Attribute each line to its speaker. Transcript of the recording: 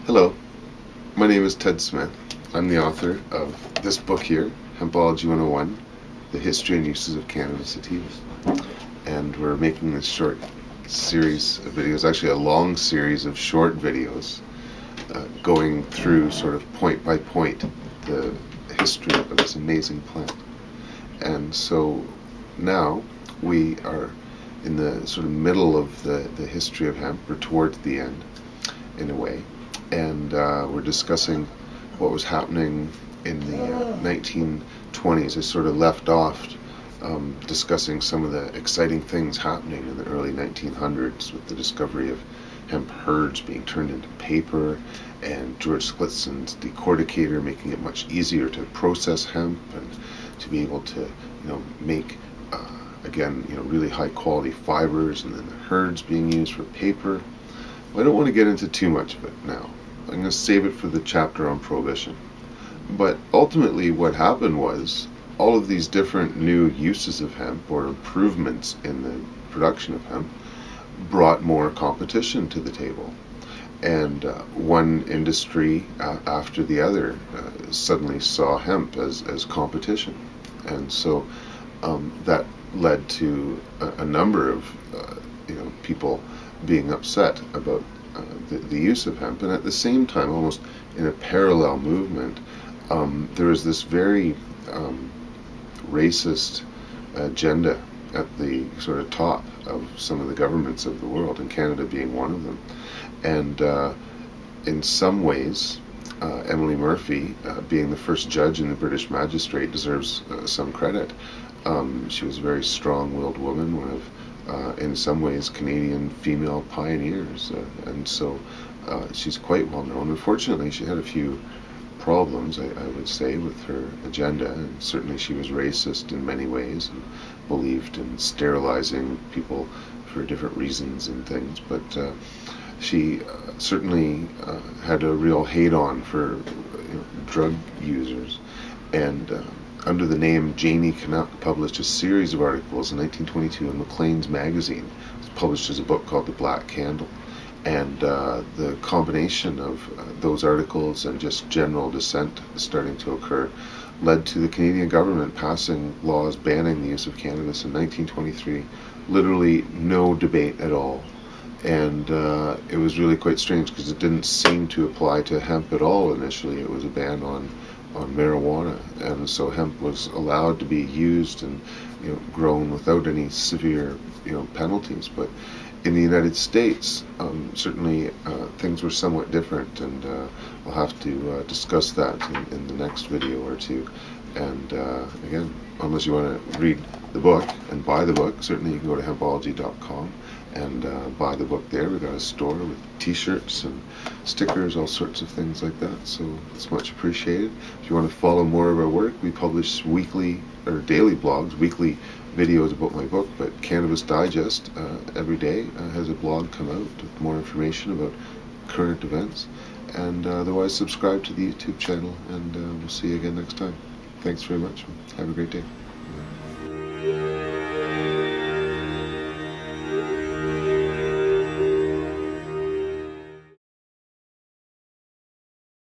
Speaker 1: Hello, my name is Ted Smith. I'm the author of this book here, Hempology 101, The History and Uses of Cannabis Sativas. And we're making this short series of videos, actually a long series of short videos, going through sort of point by point the history of this amazing plant. And so now we are in the sort of middle of the history of hemp, or towards the end in a way. And we're discussing what was happening in the 1920s. I sort of left off discussing some of the exciting things happening in the early 1900s with the discovery of hemp herds being turned into paper, and George Sklitson's decorticator making it much easier to process hemp and to be able to, make again, really high quality fibers, and then the herds being used for paper. I don't want to get into too much of it now. I'm going to save it for the chapter on Prohibition. But ultimately what happened was all of these different new uses of hemp, or improvements in the production of hemp, brought more competition to the table. And one industry after the other suddenly saw hemp as competition. And so that led to a number of people being upset about the use of hemp. And at the same time, almost in a parallel movement, there was this very racist agenda at the sort of top of some of the governments of the world, and Canada being one of them. And in some ways, Emily Murphy, being the first judge in the British magistrate, deserves some credit. She was a very strong-willed woman, one of in some ways Canadian female pioneers, and so she's quite well known. Unfortunately, she had a few problems, I would say, with her agenda, and certainly she was racist in many ways and believed in sterilizing people for different reasons and things, but she certainly had a real hate-on for drug users. And under the name Janie Canuck, published a series of articles in 1922 in Maclean's magazine. It was published as a book called The Black Candle. And the combination of those articles and just general dissent starting to occur led to the Canadian government passing laws banning the use of cannabis in 1923. Literally no debate at all. And it was really quite strange, because it didn't seem to apply to hemp at all initially. It was a ban on marijuana, and so hemp was allowed to be used and grown without any severe penalties. But in the United States, certainly things were somewhat different, and we'll have to discuss that in the next video or two. And again, unless you want to read the book and buy the book, certainly you can go to hempology.com and buy the book there. We've got a store with t-shirts and stickers, all sorts of things like that, so it's much appreciated. If you want to follow more of our work, we publish weekly or daily blogs, weekly videos about my book, but Cannabis Digest every day has a blog come out with more information about current events. And otherwise, subscribe to the YouTube channel, and we'll see you again next time. Thanks very much. Have a great day.